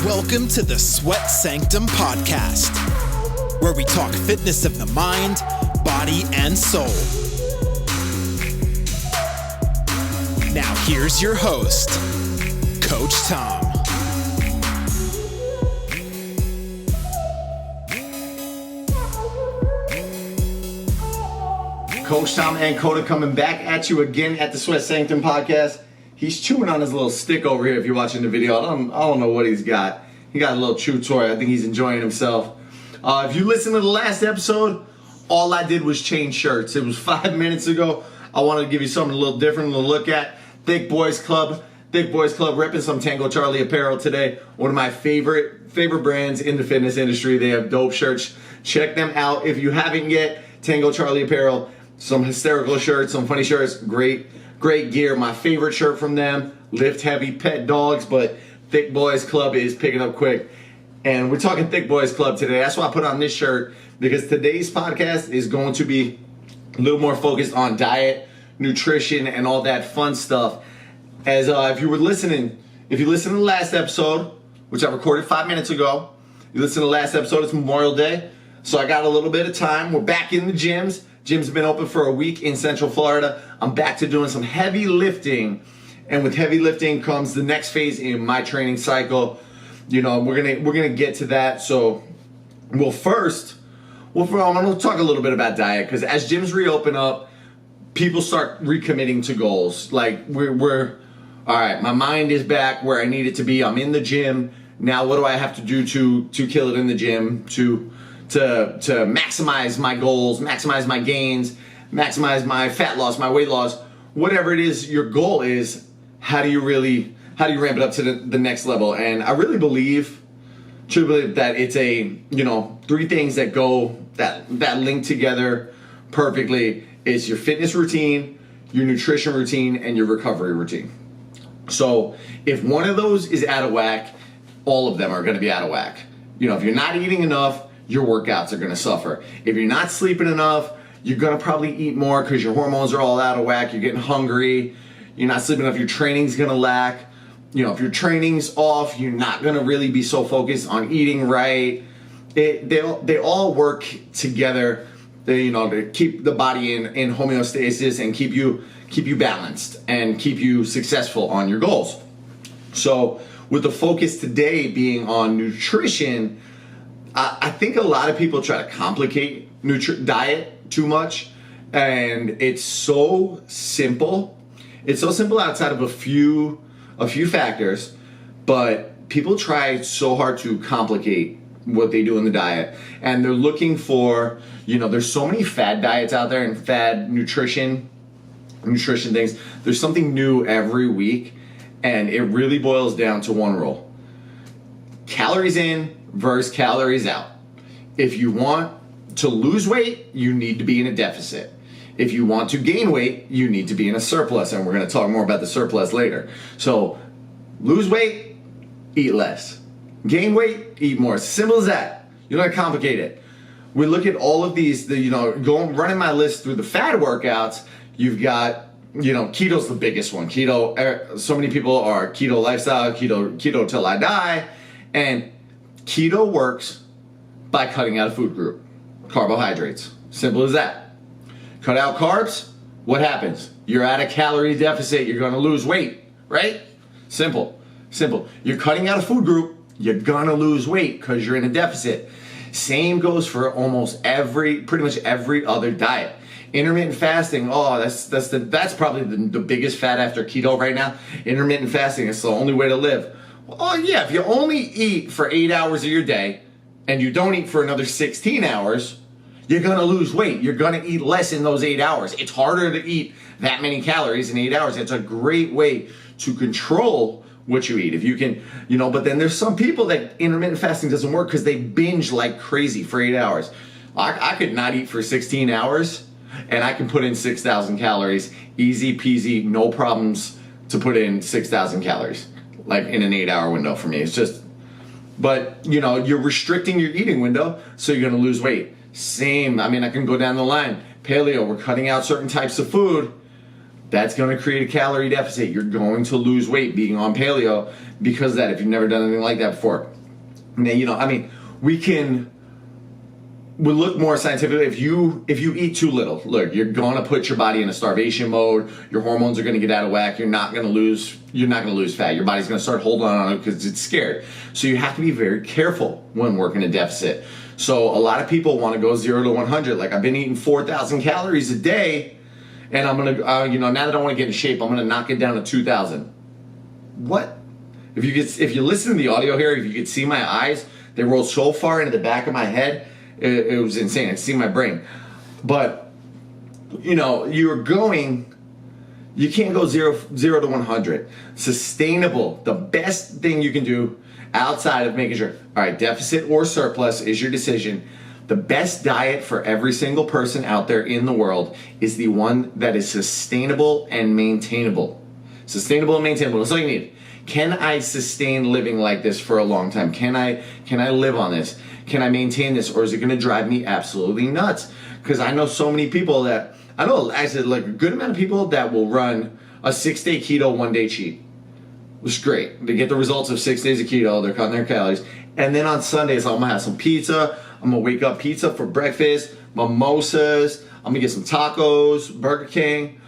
Welcome to the Sweat Sanctum podcast, where we talk fitness of the mind, body, and soul. Now here's your host, Coach Tom. Coach Tom and Coda coming back at you again at the Sweat Sanctum podcast. He's chewing on his little stick over here if you're watching the video. I don't know what he's got. He got a little chew toy. I think he's enjoying himself. If you listen to the last episode, all I did was change shirts. It was 5 minutes ago. I wanted to give you something a little different to look at. Thick Boys Club repping some Tango Charlie apparel today. One of my favorite brands in the fitness industry. They have dope shirts. Check them out if you haven't yet. Tango Charlie apparel. Some hysterical shirts, some funny shirts, great gear. My favorite shirt from them, lift heavy, pet dogs, but Thick Boys Club is picking up quick. And we're talking Thick Boys Club today. That's why I put on this shirt, because today's podcast is going to be a little more focused on diet, nutrition, and all that fun stuff. As if you listened to the last episode, which I recorded 5 minutes ago, you listened to the last episode, it's Memorial Day. So I got a little bit of time. We're back in the gyms. Gyms have been open for a week in Central Florida. I'm back to doing some heavy lifting. And with heavy lifting comes the next phase in my training cycle. You know, we're gonna get to that. So, I'm gonna talk a little bit about diet, because as gyms reopen up, people start recommitting to goals. Like we're all right. My mind is back where I need it to be. I'm in the gym now. What do I have to do to kill it in the gym to maximize my goals, maximize my gains, maximize my fat loss, my weight loss, whatever it is your goal is? How do you ramp it up to the next level? And I really truly believe that it's three things that link together perfectly. Is your fitness routine, your nutrition routine, and your recovery routine. So if one of those is out of whack, all of them are going to be out of whack. You know, if you're not eating enough, your workouts are going to suffer. If you're not sleeping enough, you're going to probably eat more because your hormones are all out of whack. You're getting hungry. You're not sleeping enough. Your training's going to lack. You know, if your training's off, you're not going to really be so focused on eating right. They all work together, to keep the body in homeostasis and keep you balanced and keep you successful on your goals. So with the focus today being on nutrition, I think a lot of people try to complicate diet too much, and it's so simple. It's so simple outside of a few factors, but people try so hard to complicate what they do in the diet, and they're looking for, there's so many fad diets out there and fad nutrition things. There's something new every week, and it really boils down to one rule: calories in versus calories out. If you want to lose weight, you need to be in a deficit. If you want to gain weight, you need to be in a surplus, and we're going to talk more about the surplus later. So lose weight, eat less. Gain weight, eat more. Simple as that. You don't complicate it. We look at all of these, running my list through the fad workouts. You've got, keto's the biggest one. Keto, so many people are keto lifestyle, keto till I die. And keto works by cutting out a food group. Carbohydrates. Simple as that. Cut out carbs, what happens? You're at a calorie deficit, you're gonna lose weight, right? Simple. You're cutting out a food group, you're gonna lose weight because you're in a deficit. Same goes for pretty much every other diet. Intermittent fasting, that's probably the biggest fad after keto right now. Intermittent fasting is the only way to live. Oh yeah, if you only eat for 8 hours of your day and you don't eat for another 16 hours, you're gonna lose weight. You're gonna eat less in those 8 hours. It's harder to eat that many calories in 8 hours. It's a great way to control what you eat. If you can, but then there's some people that intermittent fasting doesn't work because they binge like crazy for 8 hours. I could not eat for 16 hours and I can put in 6,000 calories. Easy peasy, no problems to put in 6,000 calories. Like in an 8 hour window for me. It's just, but you're restricting your eating window, so you're gonna lose weight. Same, I can go down the line. Paleo, we're cutting out certain types of food. That's gonna create a calorie deficit. You're going to lose weight being on paleo because of that, if you've never done anything like that before. Now, we look more scientifically. If you eat too little, look, you're gonna put your body in a starvation mode. Your hormones are gonna get out of whack. You're not gonna lose fat. Your body's gonna start holding on it because it's scared. So you have to be very careful when working a deficit. So a lot of people want to go 0 to 100. Like, I've been eating 4,000 calories a day, and I'm gonna, now that I want to get in shape, I'm gonna knock it down to 2,000. What? If you listen to the audio here, if you could see my eyes, they roll so far into the back of my head. It was insane. I could see my brain. But, you can't go zero to 100. Sustainable, the best thing you can do outside of making sure, all right, deficit or surplus is your decision. The best diet for every single person out there in the world is the one that is sustainable and maintainable. Sustainable and maintainable. That's all you need. Can I sustain living like this for a long time? Can I live on this? Can I maintain this, or is it going to drive me absolutely nuts? Because I know so many people like a good amount of people that will run a 6-day keto, 1-day cheat. Which is great. They get the results of 6 days of keto, they're cutting their calories. And then on Sundays, I'm going to have some pizza. I'm going to wake up pizza for breakfast, mimosas. I'm going to get some tacos, Burger King,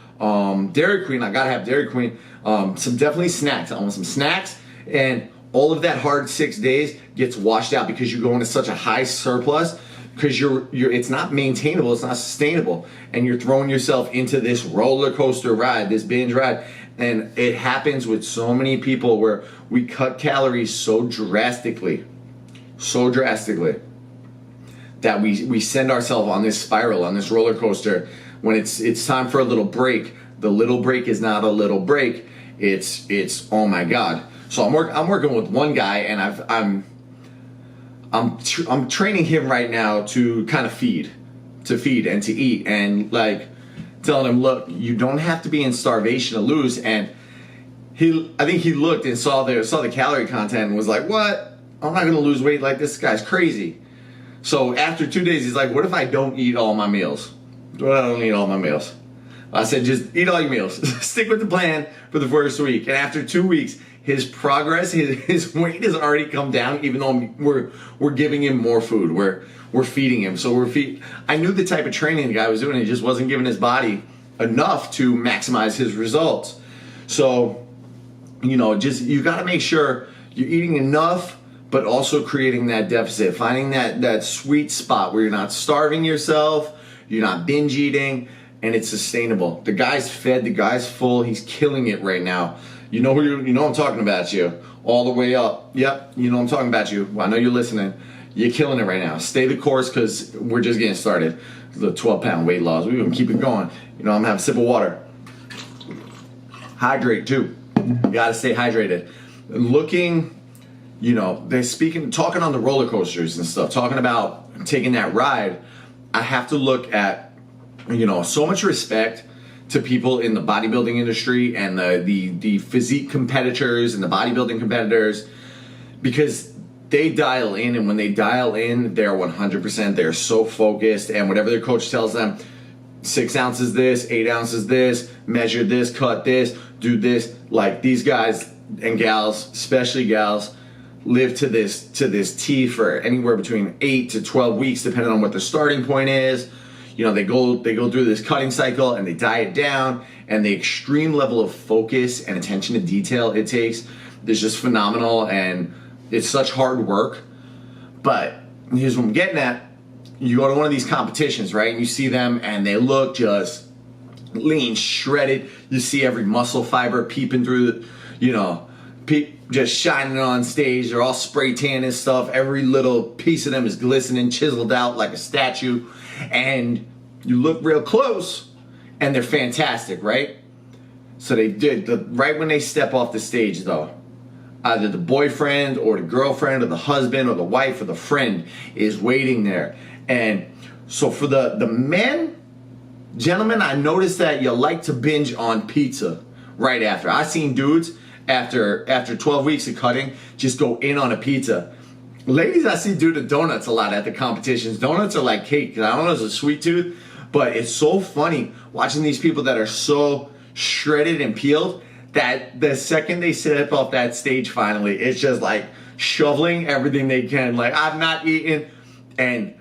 Dairy Queen. I got to have Dairy Queen. Some definitely snacks. I want some snacks. And all of that hard 6 days gets washed out because you go into such a high surplus because it's not maintainable, it's not sustainable, and you're throwing yourself into this roller coaster ride, this binge ride. And it happens with so many people where we cut calories so drastically that we send ourselves on this spiral, on this roller coaster. When it's time for a little break, the little break is not a little break. It's oh my God. So I'm working with one guy, and I'm training him right now to kind of feed and to eat, and like telling him, look, you don't have to be in starvation to lose. And I think he looked and saw the calorie content and was like, what? I'm not gonna lose weight like this guy's crazy. So after 2 days, he's like, what if I don't eat all my meals? What if I don't eat all my meals? I said, just eat all your meals. Stick with the plan for the first week. And after 2 weeks, his progress, his weight has already come down, even though we're giving him more food. We're feeding him. So I knew the type of training the guy was doing. He just wasn't giving his body enough to maximize his results. So, you got to make sure you're eating enough, but also creating that deficit, finding that sweet spot where you're not starving yourself, you're not binge eating, and it's sustainable. The guy's fed, the guy's full, he's killing it right now. You know I'm talking about you. All the way up. Yep, I'm talking about you. Well, I know you're listening. You're killing it right now. Stay the course, because we're just getting started. The 12-pound weight loss. We're going to keep it going. I'm going to have a sip of water. Hydrate, too. You got to stay hydrated. Looking, they're talking on the roller coasters and stuff, talking about taking that ride. I have to look at, so much respect to people in the bodybuilding industry and the physique competitors and the bodybuilding competitors, because they dial in, and when they dial in, they're 100%. They're so focused, and whatever their coach tells them, 6 ounces this, 8 ounces this, measure this, cut this, do this. Like, these guys and gals, especially gals, live to this T for anywhere between 8 to 12 weeks, depending on what the starting point is. They go through this cutting cycle, and they diet down, and the extreme level of focus and attention to detail it takes is just phenomenal, and it's such hard work. But here's what I'm getting at. You go to one of these competitions, right, and you see them, and they look just lean, shredded. You see every muscle fiber peeping through, just shining on stage. They're all spray tan and stuff. Every little piece of them is glistening, chiseled out like a statue. And you look real close, and they're fantastic, right? So they did. Right when they step off the stage, though, either the boyfriend or the girlfriend or the husband or the wife or the friend is waiting there. And so for the men, gentlemen, I noticed that you like to binge on pizza right after. I've seen dudes after 12 weeks of cutting just go in on a pizza. Ladies, I see do the donuts a lot at the competitions. Donuts are like cake. I don't know if it's a sweet tooth, but it's so funny watching these people that are so shredded and peeled that the second they step off that stage finally, it's just like shoveling everything they can. Like, I'm not eating. And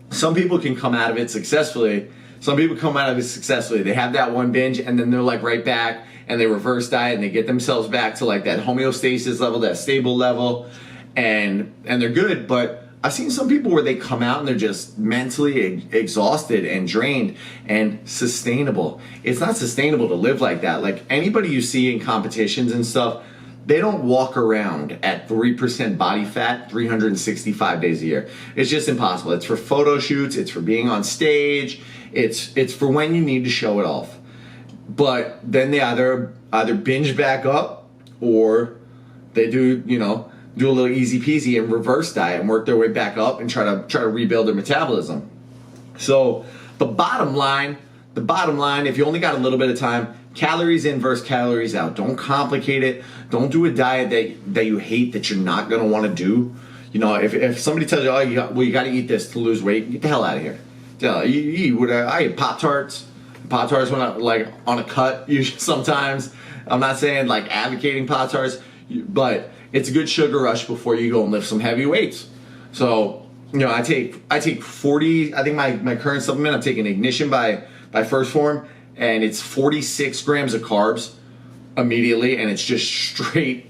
some people can come out of it successfully. They have that one binge and then they're like right back and they reverse diet and they get themselves back to like that homeostasis level, that stable level, and they're good. But I've seen some people where they come out and they're just mentally exhausted and drained and sustainable. It's not sustainable to live like that. Like anybody you see in competitions and stuff, they don't walk around at 3% body fat 365 days a year. It's just impossible. It's for photo shoots. It's for being on stage. It's for when you need to show it off. But then they either binge back up or they do a little easy peasy and reverse diet and work their way back up and try to rebuild their metabolism. So the bottom line, if you only got a little bit of time, calories in versus calories out. Don't complicate it. Don't do a diet that you hate, that you're not gonna want to do. If somebody tells you, you got to eat this to lose weight, get the hell out of here. I eat Pop-Tarts. Pop-Tarts when I like on a cut usually sometimes. I'm not saying like advocating Pop-Tarts, but it's a good sugar rush before you go and lift some heavy weights. So, I take 40, I think my current supplement, I'm taking Ignition by First Form, and it's 46 grams of carbs immediately, and it's just straight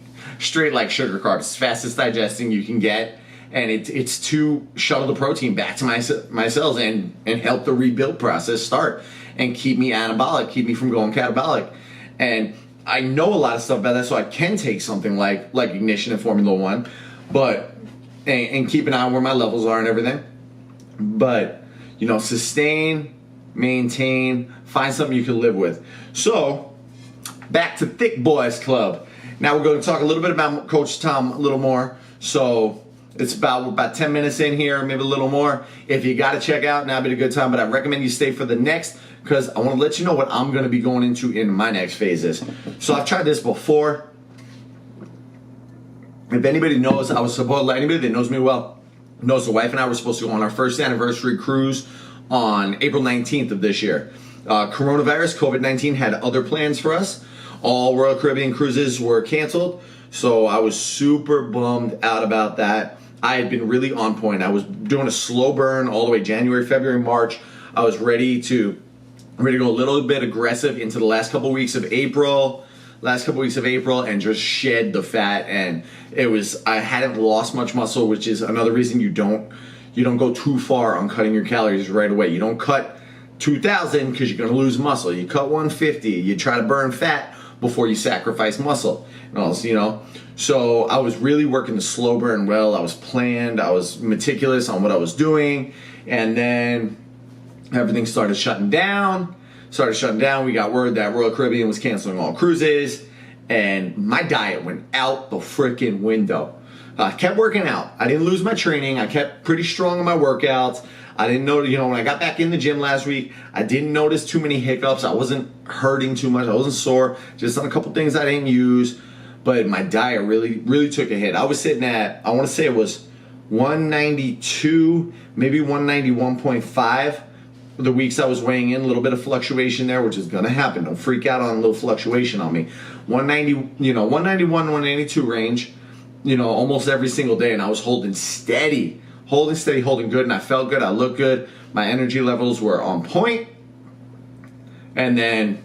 like sugar carbs. It's fastest digesting you can get, and it's to shuttle the protein back to my cells and help the rebuild process start and keep me anabolic, keep me from going catabolic. And I know a lot of stuff about that, so I can take something like Ignition and Formula One, but and keep an eye on where my levels are and everything. But sustain, maintain, find something you can live with. So back to Thick Boys Club. Now we're going to talk a little bit about Coach Tom a little more. So it's about 10 minutes in here, maybe a little more. If you got to check out, now would be a good time, but I recommend you stay for the next, because I want to let you know what I'm going to be going into in my next phases. So I've tried this before. If anybody knows, anybody that knows me well knows the wife and I were supposed to go on our first anniversary cruise on April 19th of this year. Coronavirus, COVID-19 had other plans for us. All Royal Caribbean cruises were canceled, so I was super bummed out about that. I had been really on point. I was doing a slow burn all the way January, February, March. I was ready to go a little bit aggressive into the last couple weeks of April and just shed the fat. And I hadn't lost much muscle, which is another reason you don't go too far on cutting your calories right away. You don't cut 2,000 because you're going to lose muscle. You cut 150. You try to burn fat before you sacrifice muscle. So I was really working the slow burn well. I was planned. I was meticulous on what I was doing. And then everything started shutting down. We got word that Royal Caribbean was canceling all cruises. And my diet went out the freaking window. I kept working out. I didn't lose my training. I kept pretty strong in my workouts. I didn't know, when I got back in the gym last week, I didn't notice too many hiccups. I wasn't hurting too much. I wasn't sore. Just on a couple things I didn't use. But my diet really, really took a hit. I was sitting at, I want to say it was 192, maybe 191.5. The weeks I was weighing in, a little bit of fluctuation there, which is going to happen. Don't freak out on a little fluctuation on me. 191, 192 range, almost every single day. And I was holding steady, holding good. And I felt good. I looked good. My energy levels were on point. And then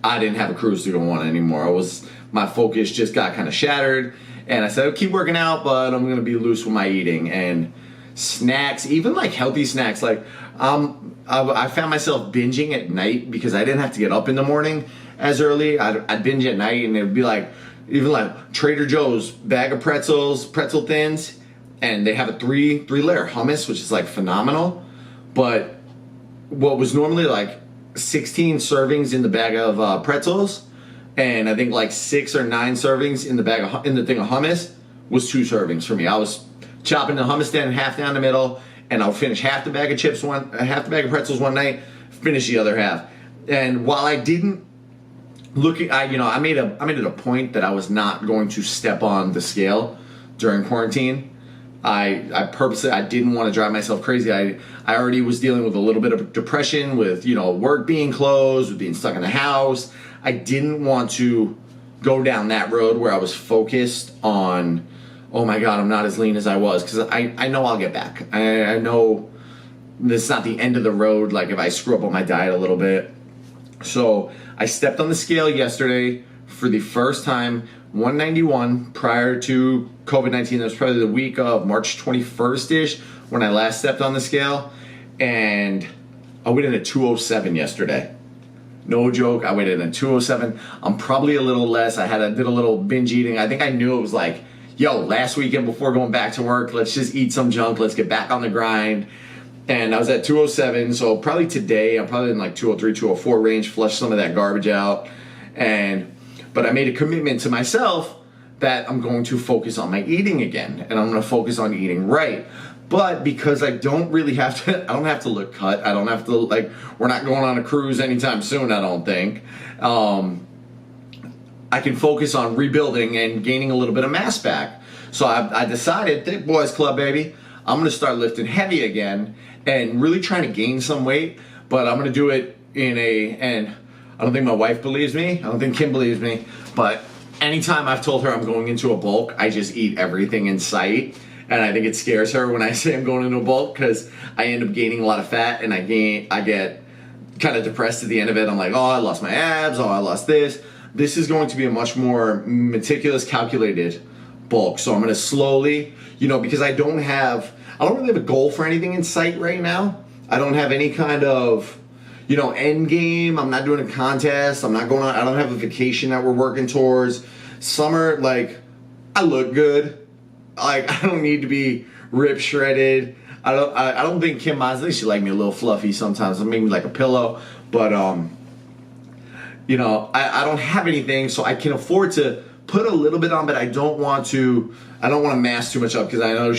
I didn't have a cruise to go on anymore. My focus just got kind of shattered. And I said, I'll keep working out, but I'm going to be loose with my eating. And snacks, even like healthy snacks, like I found myself binging at night because I didn't have to get up in the morning as early. I'd binge at night, and it would be like, even like Trader Joe's bag of pretzel thins, and they have a three-layer hummus, which is like phenomenal. But what was normally like 16 servings in the bag of pretzels, and I think like 6 or 9 servings in the thing of hummus was 2 servings for me. I was chopping the hummus down half down the middle, and I'll finish half the bag of pretzels one night, finish the other half. And while I didn't I made it a point that I was not going to step on the scale during quarantine. I purposely, I didn't want to drive myself crazy. I already was dealing with a little bit of depression with, work being closed, with being stuck in the house. I didn't want to go down that road where I was focused on oh my God, I'm not as lean as I was, because I know I'll get back. I know this is not the end of the road, like if I screw up on my diet a little bit. So I stepped on the scale yesterday for the first time, 191. Prior to COVID-19, that was probably the week of March 21st-ish when I last stepped on the scale, and I weighed in at 207 yesterday. No joke, I weighed in at 207. I'm probably a little less. I did a little binge eating. I think I knew it was like, yo, last weekend before going back to work, let's just eat some junk. Let's get back on the grind. And I was at 207, so probably today I'm probably in like 203, 204 range, flush some of that garbage out. But I made a commitment to myself that I'm going to focus on my eating again, and I'm going to focus on eating right. But because I don't really have to, I don't have to look cut. I don't have to, like, we're not going on a cruise anytime soon, I don't think. I can focus on rebuilding and gaining a little bit of mass back. So I decided, Thick Boys Club, baby, I'm going to start lifting heavy again and really trying to gain some weight. But I'm going to do it and I don't think my wife believes me. I don't think Kim believes me. But anytime I've told her I'm going into a bulk, I just eat everything in sight. And I think it scares her when I say I'm going into a bulk, because I end up gaining a lot of fat, and I get kind of depressed at the end of it. I'm like, oh, I lost my abs. Oh, I lost this. This is going to be a much more meticulous, calculated bulk. So I'm going to slowly, because I don't really have a goal for anything in sight right now. I don't have any kind of, end game. I'm not doing a contest. I don't have a vacation that we're working towards. Summer, like, I look good. Like, I don't need to be rip shredded. I don't think Kim Mosley, she like me a little fluffy sometimes. I mean, like a pillow. But I don't have anything, so I can afford to put a little bit on, but I don't want to mass too much up, because I know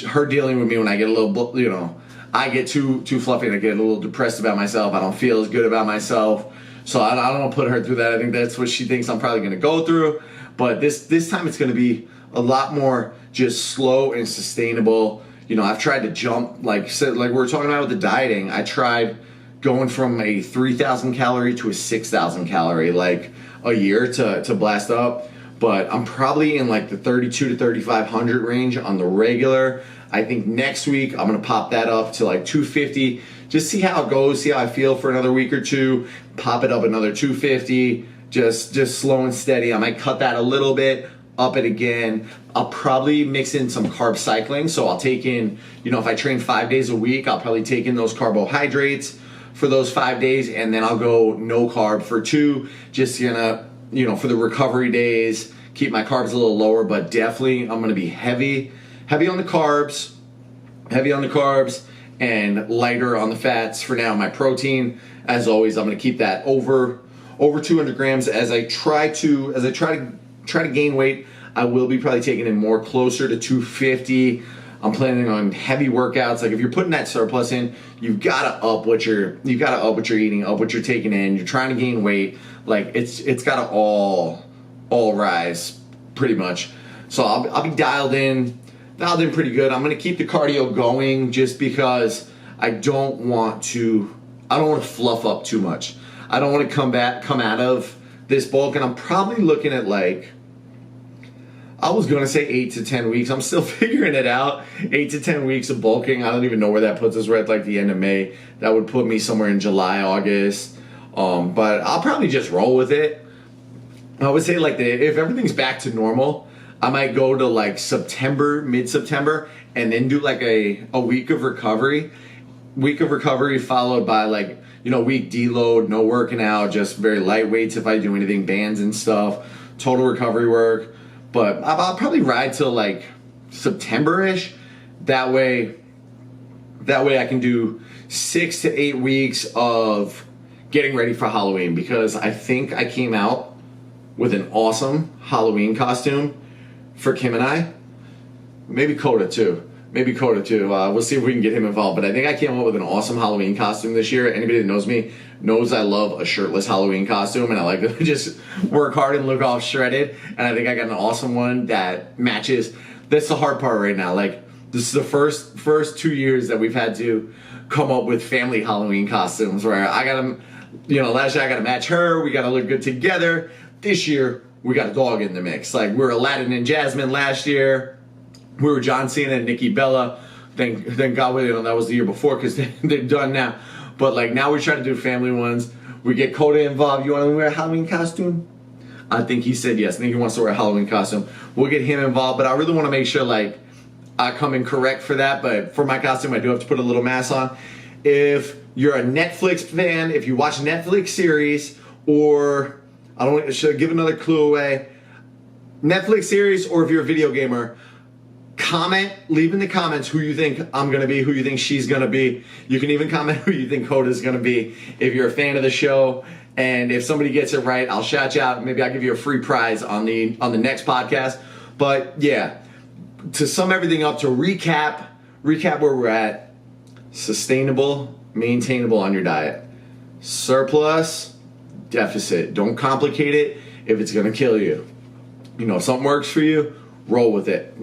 her dealing with me when I get a little, I get too fluffy and I get a little depressed about myself. I don't feel as good about myself. So I don't want to put her through that. I think that's what she thinks I'm probably going to go through. But this time it's going to be a lot more just slow and sustainable. I've tried to jump, like we were talking about with the dieting. I tried going from a 3,000 calorie to a 6,000 calorie like a year to blast up. But I'm probably in like the 32 to 3,500 range on the regular. I think next week I'm going to pop that up to like 250. Just see how it goes, see how I feel for another week or two. Pop it up another 250. Just slow and steady. I might cut that a little bit, up it again. I'll probably mix in some carb cycling. So I'll take in, if I train 5 days a week, I'll probably take in those carbohydrates for those 5 days, and then I'll go no carb for 2, just for the recovery days, keep my carbs a little lower. But definitely I'm going to be heavy on the carbs, and lighter on the fats for now. My protein, as always, I'm going to keep that over 200 grams as I try to gain weight. I will be probably taking it more closer to 250. I'm planning on heavy workouts. Like, if you're putting that surplus in, you've got to up what you're eating, up what you're taking in. You're trying to gain weight. Like, it's got to all rise pretty much. So I'll be dialed in pretty good. I'm going to keep the cardio going just because I don't want to fluff up too much. I don't want to come out of this bulk, and I'm probably looking at, like, I was going to say 8 to 10 weeks. I'm still figuring it out. 8 to 10 weeks of bulking. I don't even know where that puts us. We're at like the end of May. That would put me somewhere in July, August. But I'll probably just roll with it. I would say, like, if everything's back to normal, I might go to like September, mid-September, and then do like a week of recovery. Week of recovery followed by like, week deload, no working out, just very light weights if I do anything, bands and stuff, total recovery work. But I'll probably ride till like September-ish. That way I can do 6 to 8 weeks of getting ready for Halloween, because I think I came out with an awesome Halloween costume for Kim and I. Maybe Coda too. We'll see if we can get him involved. But I think I came up with an awesome Halloween costume this year. Anybody that knows me knows I love a shirtless Halloween costume, and I like to just work hard and look all shredded. And I think I got an awesome one that matches. That's the hard part right now. Like, this is the first 2 years that we've had to come up with family Halloween costumes, where I got to, last year I got to match her. We got to look good together. This year we got a dog in the mix. Like, we were Aladdin and Jasmine last year. We were John Cena and Nikki Bella. Thank God we didn't know that was the year before, because they're done now. But like, now we're trying to do family ones. We get Coda involved. You want to wear a Halloween costume? I think he said yes. I think he wants to wear a Halloween costume. We'll get him involved, but I really want to make sure like I come in correct for that. But for my costume, I do have to put a little mask on. If you're a Netflix fan, if you watch Netflix series, or should I give another clue away? Netflix series, or if you're a video gamer, leave in the comments who you think I'm going to be, who you think she's going to be. You can even comment who you think Coda's going to be if you're a fan of the show. And if somebody gets it right, I'll shout you out. Maybe I'll give you a free prize on the next podcast. But yeah, to sum everything up, to recap where we're at: sustainable, maintainable on your diet. Surplus, deficit. Don't complicate it if it's going to kill you. You know, if something works for you, roll with it.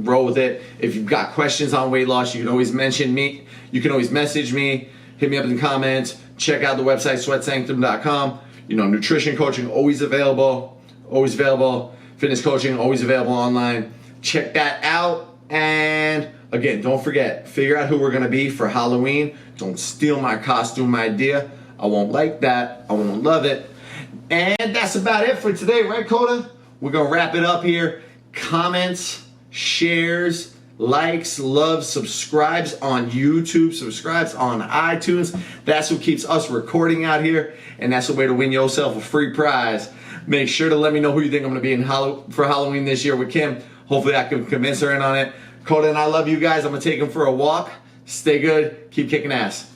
If you've got questions on weight loss, you can always mention me. You can always message me, hit me up in the comments. Check out the website, sweatsanctum.com. You know, nutrition coaching, always available. Fitness coaching, always available online. Check that out. And again, don't forget, figure out who we're going to be for Halloween. Don't steal my costume idea. I won't like that. I won't love it. And that's about it for today, right, Coda? We're going to wrap it up here. Comments, shares, likes, loves, subscribes on YouTube, subscribes on iTunes. That's what keeps us recording out here, and that's the way to win yourself a free prize. Make sure to let me know who you think I'm going to be for Halloween this year with Kim. Hopefully I can convince her in on it. Coda and I love you guys. I'm going to take him for a walk. Stay good. Keep kicking ass.